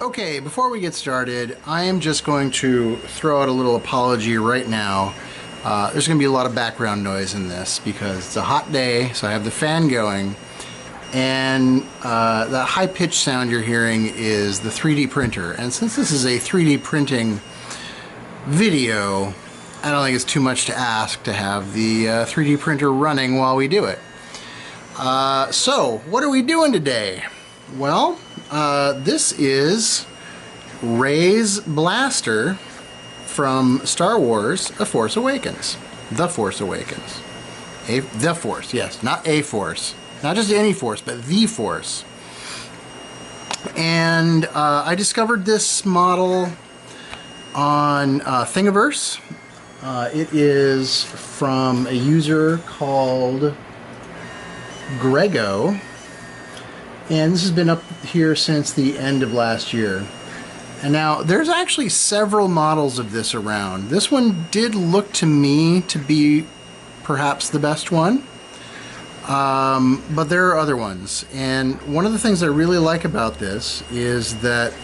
Okay, before we get started, I am just going to throw out a little apology right now. There's going to be a lot of background noise in this because it's a hot day, so I have the fan going, and that high-pitched sound you're hearing is the 3D printer. And since this is a 3D printing video, I don't think it's too much to ask to have the 3D printer running while we do it. So, what are we doing today? Well, this is Rey's blaster from Star Wars: The Force Awakens. The Force Awakens. The Force, yes, not a Force. Not just any Force, but the Force. And I discovered this model on Thingiverse. It is from a user called Grego. And this has been up here since the end of last year. And now, there's actually several models of this around. This one did look to me to be perhaps the best one. But there are other ones. And one of the things I really like about this is that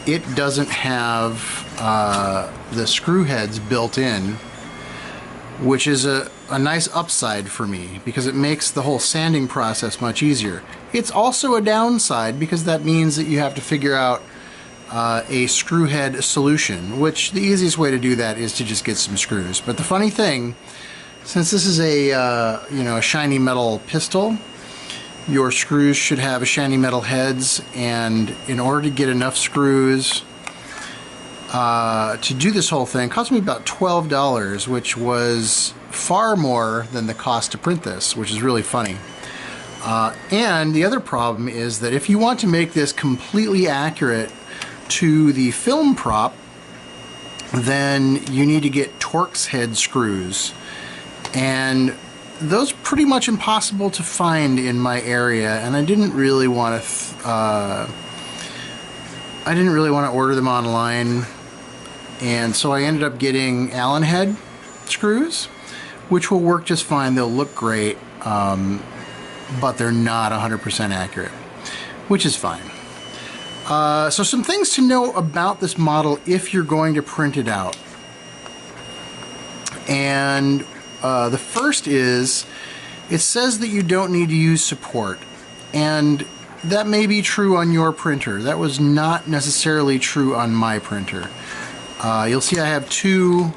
it doesn't have the screw heads built in, which is a nice upside for me because it makes the whole sanding process much easier. It's also a downside because that means that you have to figure out a screw head solution, which the easiest way to do that is to just get some screws. But the funny thing, since this is a a shiny metal pistol, your screws should have shiny metal heads, and in order to get enough screws to do this whole thing, cost me about $12, which was far more than the cost to print this, which is really funny. And the other problem is that if you want to make this completely accurate to the film prop, then you need to get Torx head screws, and those are pretty much impossible to find in my area, and I didn't really want to order them online. And so I ended up getting Allen head screws, which will work just fine. They'll look great, but they're not 100% accurate, which is fine. So some things to know about this model if you're going to print it out. And the first is, it says that you don't need to use support. And that may be true on your printer. That was not necessarily true on my printer. You'll see I have two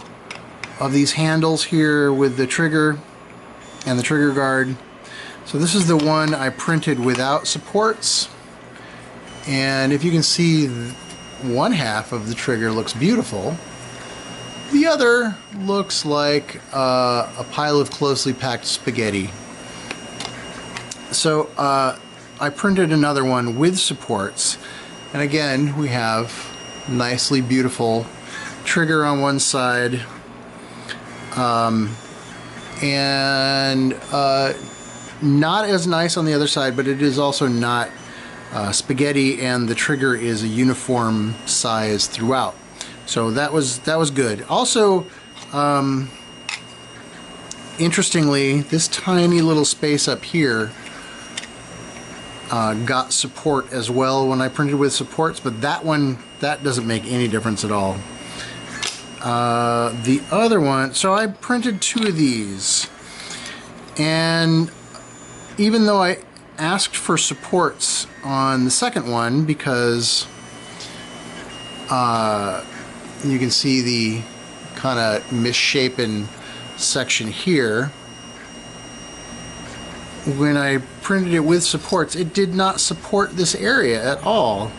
of these handles here with the trigger and the trigger guard. So this is the one I printed without supports. And if you can see, one half of the trigger looks beautiful. The other looks like a pile of closely packed spaghetti. So I printed another one with supports. And again, we have nicely beautiful trigger on one side, and not as nice on the other side, but it is also not spaghetti, and the trigger is a uniform size throughout. So that was good. Also, interestingly, this tiny little space up here got support as well when I printed with supports, but that doesn't make any difference at all. The other one, so I printed two of these, and even though I asked for supports on the second one because you can see the kind of misshapen section here, when I printed it with supports, it did not support this area at all,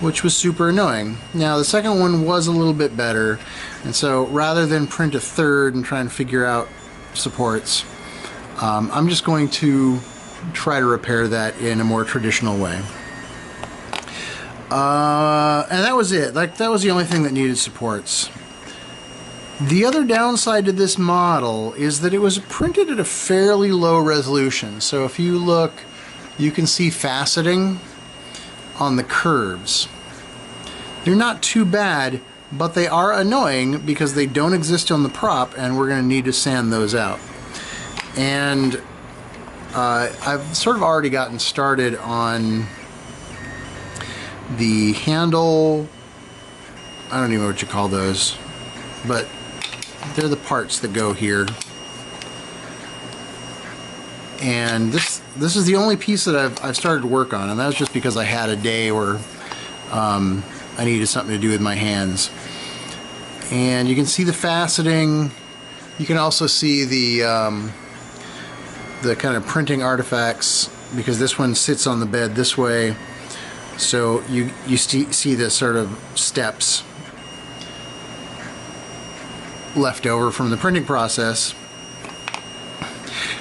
which was super annoying. Now the second one was a little bit better, and so rather than print a third and try and figure out supports, I'm just going to try to repair that in a more traditional way. And that was it. Like, that was the only thing that needed supports. The other downside to this model is that it was printed at a fairly low resolution. So if you look, you can see faceting on the curves. They're not too bad, but they are annoying because they don't exist on the prop, and we're going to need to sand those out. And I've sort of already gotten started on the handle, I don't even know what you call those, but they're the parts that go here. And this is the only piece that I've started to work on, and that was just because I had a day where I needed something to do with my hands. And you can see the faceting. You can also see the kind of printing artifacts, because this one sits on the bed this way, so you see the sort of steps left over from the printing process.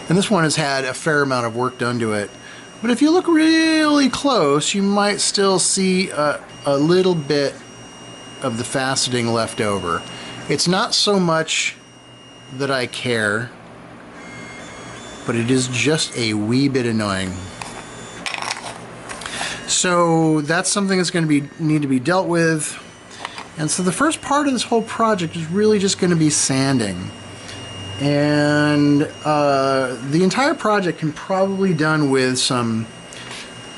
And this one has had a fair amount of work done to it. But if you look really close, you might still see a little bit of the faceting left over. It's not so much that I care, but it is just a wee bit annoying. So that's something that's going to need to be dealt with. And so the first part of this whole project is really just going to be sanding. And the entire project can probably be done with some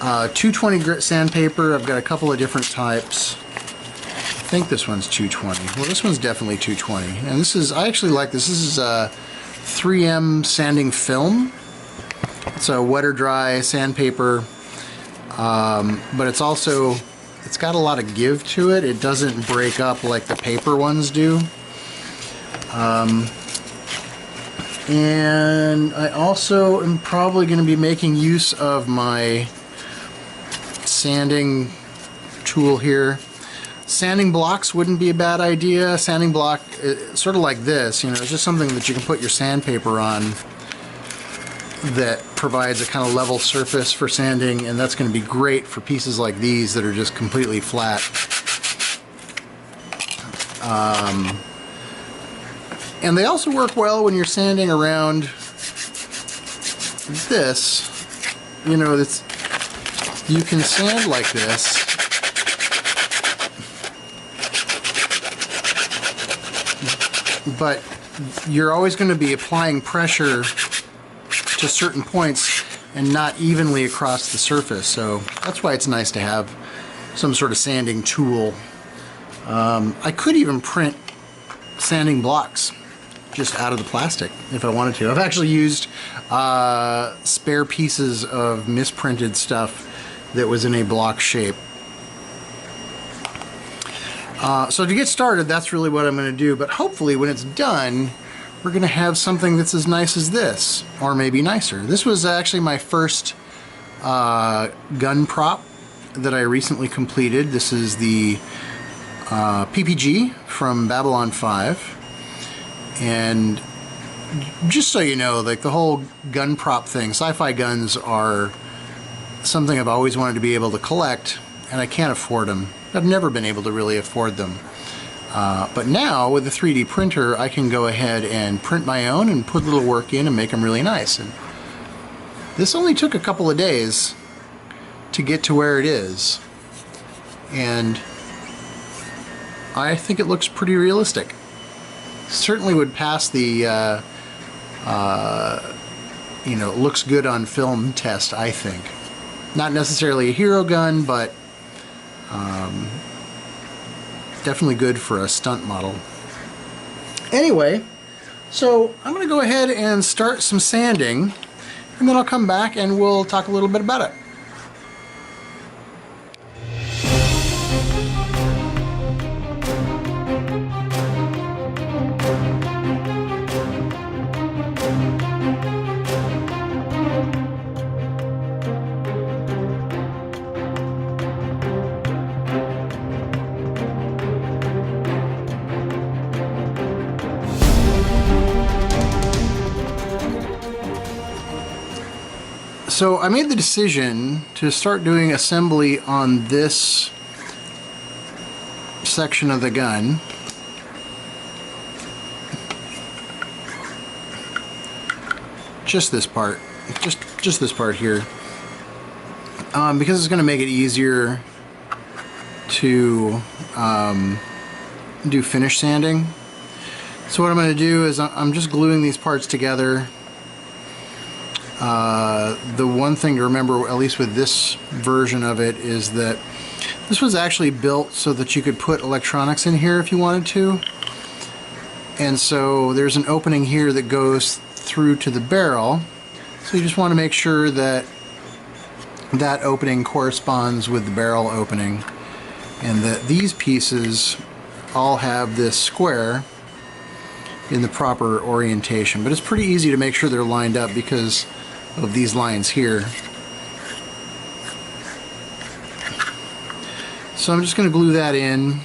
220 grit sandpaper. I've got a couple of different types. I think this one's 220. Well, this one's definitely 220. And this is, I actually like this. This is 3M sanding film. It's a wet or dry sandpaper, but it's also, it's got a lot of give to it. It doesn't break up like the paper ones do. And I also am probably going to be making use of my sanding tool here. Sanding blocks wouldn't be a bad idea. Sanding block, sort of like this, you know, it's just something that you can put your sandpaper on that provides a kind of level surface for sanding, and that's going to be great for pieces like these that are just completely flat. And they also work well when you're sanding around this. You know, you can sand like this. But you're always going to be applying pressure to certain points and not evenly across the surface. So that's why it's nice to have some sort of sanding tool. I could even print sanding blocks just out of the plastic if I wanted to. I've actually used spare pieces of misprinted stuff that was in a block shape. So to get started, that's really what I'm going to do. But hopefully when it's done, we're going to have something that's as nice as this, or maybe nicer. This was actually my first gun prop that I recently completed. This is the PPG from Babylon 5. And just so you know, like the whole gun prop thing, sci-fi guns are something I've always wanted to be able to collect, and I can't afford them. I've never been able to really afford them. But now with the 3D printer, I can go ahead and print my own and put a little work in and make them really nice. And this only took a couple of days to get to where it is. And I think it looks pretty realistic. Certainly would pass the, you know, looks good on film test, I think. Not necessarily a hero gun, but definitely good for a stunt model. Anyway, so I'm going to go ahead and start some sanding, and then I'll come back and we'll talk a little bit about it. So I made the decision to start doing assembly on this section of the gun. Just this part. Just this part here. Because it's going to make it easier to do finish sanding. So what I'm going to do is I'm just gluing these parts together. The one thing to remember, at least with this version of it, is that This was actually built so that you could put electronics in here if you wanted to. And so there's an opening here that goes through to the barrel. So you just want to make sure that that opening corresponds with the barrel opening, and that these pieces all have this square in the proper orientation. But it's pretty easy to make sure they're lined up because of these lines here. So I'm just going to glue that in,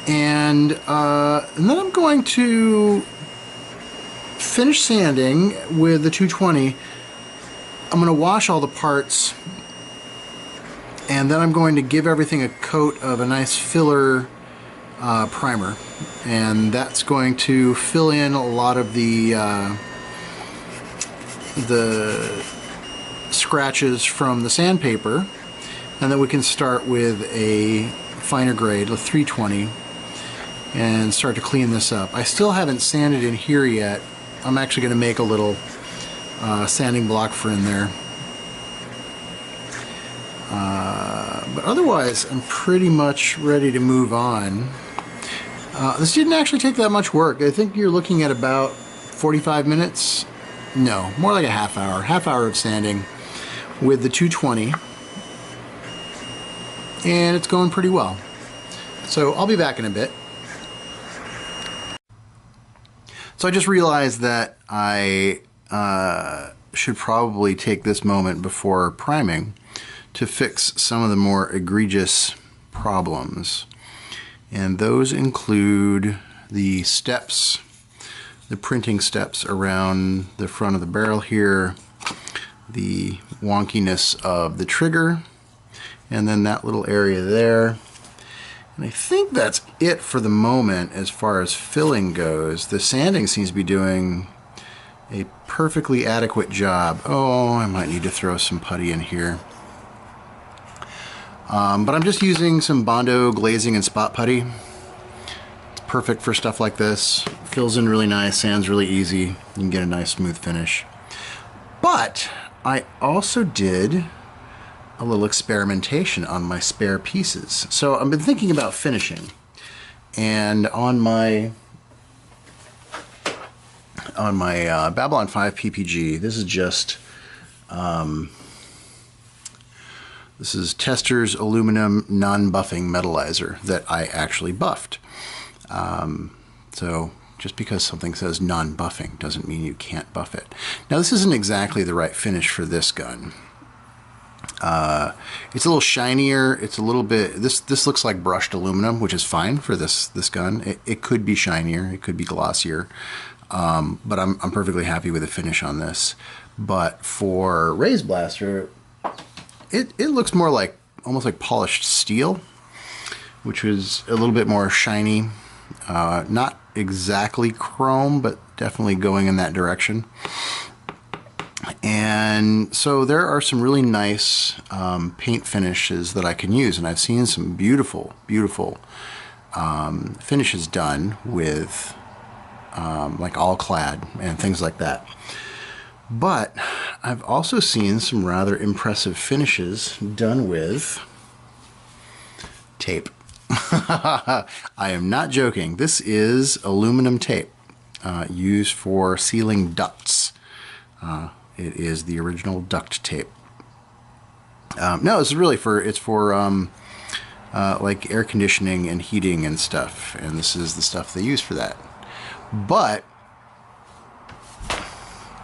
and then I'm going to finish sanding with the 220. I'm going to wash all the parts, and then I'm going to give everything a coat of a nice filler primer, and that's going to fill in a lot of the scratches from the sandpaper, and then we can start with a finer grade, a 320, and start to clean this up. I still haven't sanded in here yet. I'm actually going to make a little sanding block for in there. But otherwise, I'm pretty much ready to move on. This didn't actually take that much work. I think you're looking at about 45 minutes. No, more like a half hour of sanding with the 220. And it's going pretty well. So I'll be back in a bit. So I just realized that I should probably take this moment before priming to fix some of the more egregious problems. And those include the steps, the printing steps around the front of the barrel here, the wonkiness of the trigger, and then that little area there. And I think that's it for the moment as far as filling goes. The sanding seems to be doing a perfectly adequate job. Oh, I might need to throw some putty in here. But I'm just using some Bondo glazing and spot putty. It's perfect for stuff like this. Fills in really nice, sands really easy. You can get a nice smooth finish. But I also did a little experimentation on my spare pieces. So I've been thinking about finishing, and on my Babylon 5 PPG, this is just this is Tester's aluminum non-buffing metallizer that I actually buffed. So just because something says non-buffing doesn't mean you can't buff it. Now this isn't exactly the right finish for this gun. It's a little shinier. It's a little bit. This looks like brushed aluminum, which is fine for this gun. It could be shinier. It could be glossier. But I'm perfectly happy with the finish on this. But for Raise Blaster, it looks more like almost like polished steel, which was a little bit more shiny. Not exactly chrome, but definitely going in that direction. And so there are some really nice paint finishes that I can use, and I've seen some beautiful, beautiful finishes done with like all clad and things like that. But I've also seen some rather impressive finishes done with tape. I am not joking. This is aluminum tape used for sealing ducts. It is the original duct tape. No, it's really for like air conditioning and heating and stuff, and this is the stuff they use for that. But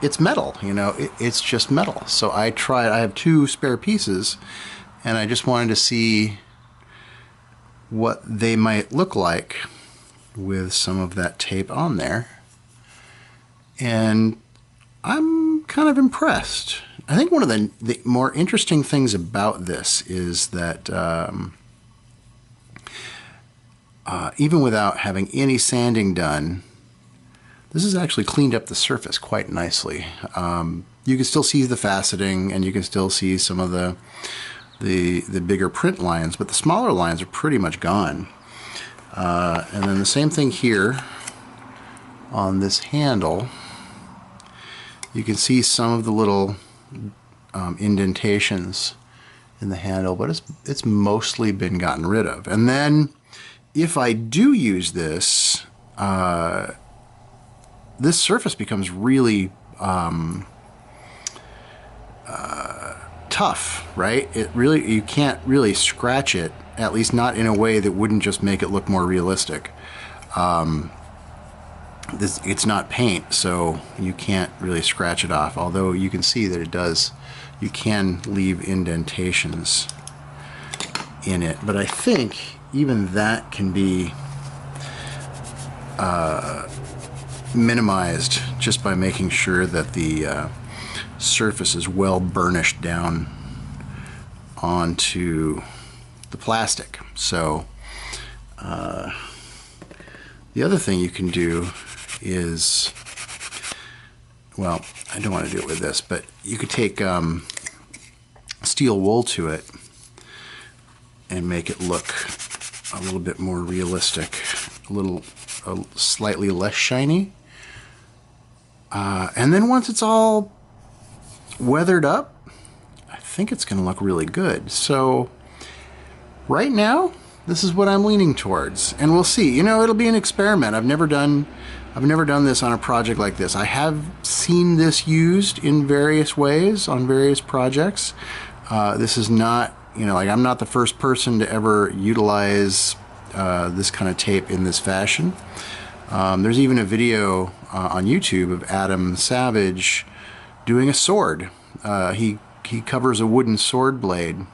it's metal, you know, it's just metal. So I have 2 spare pieces, and I just wanted to see what they might look like with some of that tape on there. And I'm kind of impressed. I think one of the more interesting things about this is that even without having any sanding done, this has actually cleaned up the surface quite nicely. You can still see the faceting, and you can still see some of the bigger print lines, but the smaller lines are pretty much gone. And then the same thing here on this handle. You can see some of the little indentations in the handle, but it's mostly been gotten rid of. And then if I do use this, this surface becomes really tough, right? You can't really scratch it, at least not in a way that wouldn't just make it look more realistic. It's not paint, so you can't really scratch it off, although you can see that it does. You can leave indentations in it, but I think even that can be minimized just by making sure that the surface is well burnished down onto the plastic. So the other thing you can do is, well, I don't want to do it with this, but you could take steel wool to it and make it look a little bit more realistic, slightly less shiny. And then once it's all weathered up, I think it's going to look really good. So right now, this is what I'm leaning towards, and we'll see. You know, it'll be an experiment. I've never done this on a project like this. I have seen this used in various ways on various projects. This is not, you know, like, I'm not the first person to ever utilize this kind of tape in this fashion. There's even a video on YouTube of Adam Savage doing a sword. He covers a wooden sword blade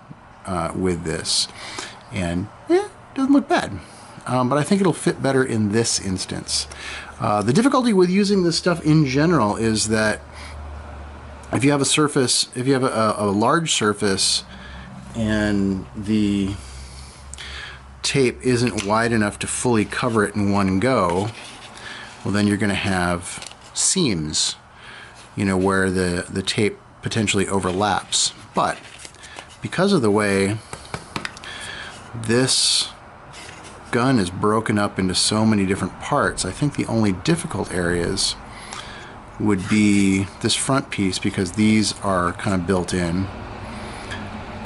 with this, and it doesn't look bad. But I think it'll fit better in this instance. The difficulty with using this stuff in general is that if you have a surface, if you have a large surface and the tape isn't wide enough to fully cover it in one go, well, then you're going to have seams, you know, where the tape potentially overlaps. But because of the way this gun is broken up into so many different parts, I think the only difficult areas would be this front piece, because these are kind of built in.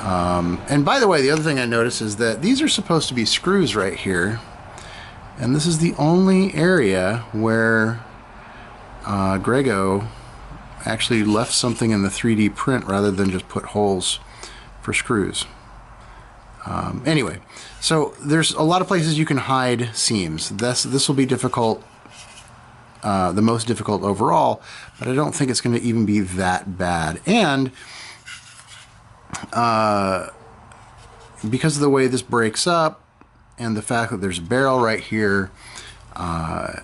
And by the way, the other thing I noticed is that these are supposed to be screws right here, and this is the only area where Grego actually left something in the 3D print rather than just put holes for screws. Anyway, so there's a lot of places you can hide seams. This will be difficult, the most difficult overall, but I don't think it's going to even be that bad. And because of the way this breaks up and the fact that there's a barrel right here, I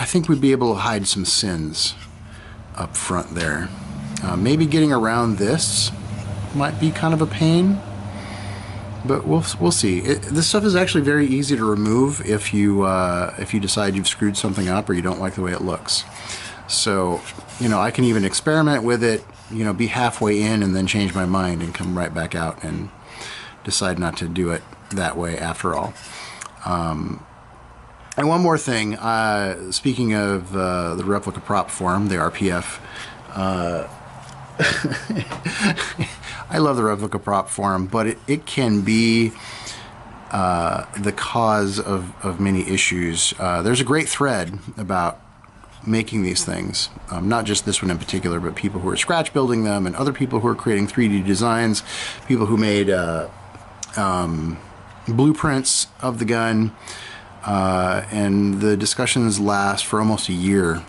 think we'd be able to hide some sins up front there. Maybe getting around this might be kind of a pain, but we'll see. This stuff is actually very easy to remove if you decide you've screwed something up or you don't like the way it looks. So, you know, I can even experiment with it, you know, be halfway in and then change my mind and come right back out and decide not to do it that way after all. And one more thing, speaking of the replica prop form, the RPF, I love the replica prop form, but it can be the cause of many issues. There's a great thread about making these things, not just this one in particular, but people who are scratch building them and other people who are creating 3D designs, people who made blueprints of the gun, and the discussions last for almost a year.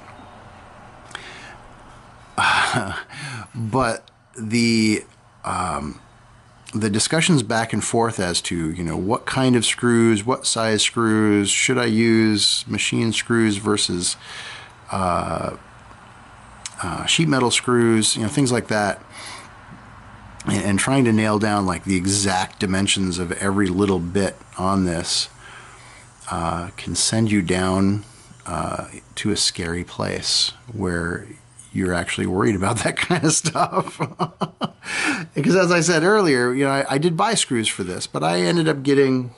But the discussions back and forth as to, you know, what kind of screws, what size screws, should I use machine screws versus sheet metal screws, you know, things like that, and trying to nail down like the exact dimensions of every little bit on this can send you down to a scary place where you're actually worried about that kind of stuff. Because as I said earlier, you know, I did buy screws for this, but I ended up getting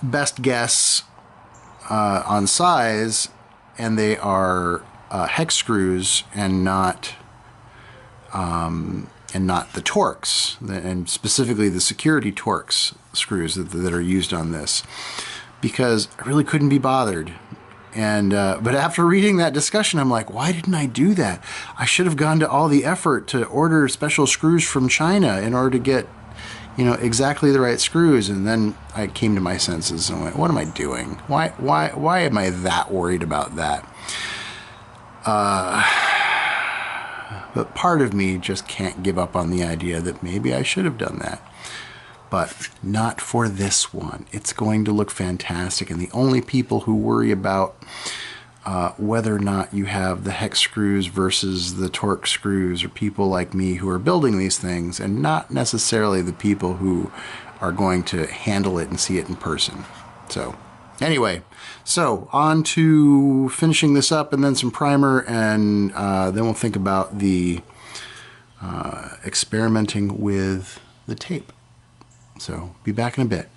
best guess on size, and they are hex screws and not and not the Torx, and specifically the security Torx screws that are used on this, because I really couldn't be bothered. And but after reading that discussion, I'm like, why didn't I do that? I should have gone to all the effort to order special screws from China in order to get, you know, exactly the right screws. And then I came to my senses and went, what am I doing? Why am I that worried about that? But part of me just can't give up on the idea that maybe I should have done that. But not for this one. It's going to look fantastic, and the only people who worry about whether or not you have the hex screws versus the Torx screws are people like me who are building these things, and not necessarily the people who are going to handle it and see it in person. So anyway, so on to finishing this up, and then some primer, and then we'll think about the experimenting with the tape. So be back in a bit.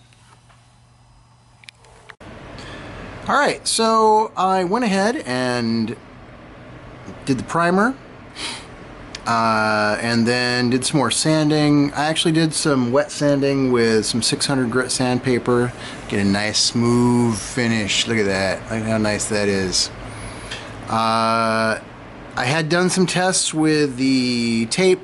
All right, so I went ahead and did the primer, and then did some more sanding. I actually did some wet sanding with some 600 grit sandpaper. Get a nice smooth finish. Look at that. Look how nice that is. I had done some tests with the tape,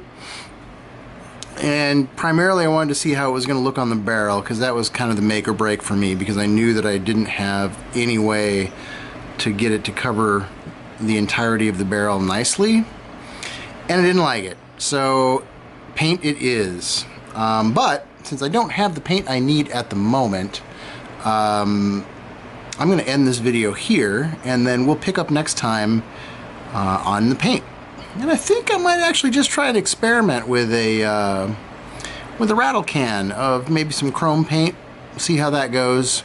and primarily I wanted to see how it was going to look on the barrel, because that was kind of the make or break for me, because I knew that I didn't have any way to get it to cover the entirety of the barrel nicely, and I didn't like it. So paint it is. But since I don't have the paint I need at the moment, I'm going to end this video here, and then we'll pick up next time on the paint. And I think I might actually just try and experiment with a rattle can of maybe some chrome paint. See how that goes.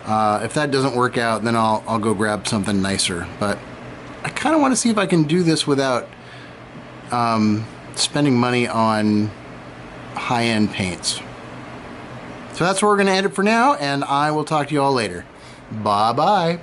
If that doesn't work out, then I'll go grab something nicer. But I kind of want to see if I can do this without spending money on high-end paints. So that's where we're going to end it for now, and I will talk to you all later. Bye-bye.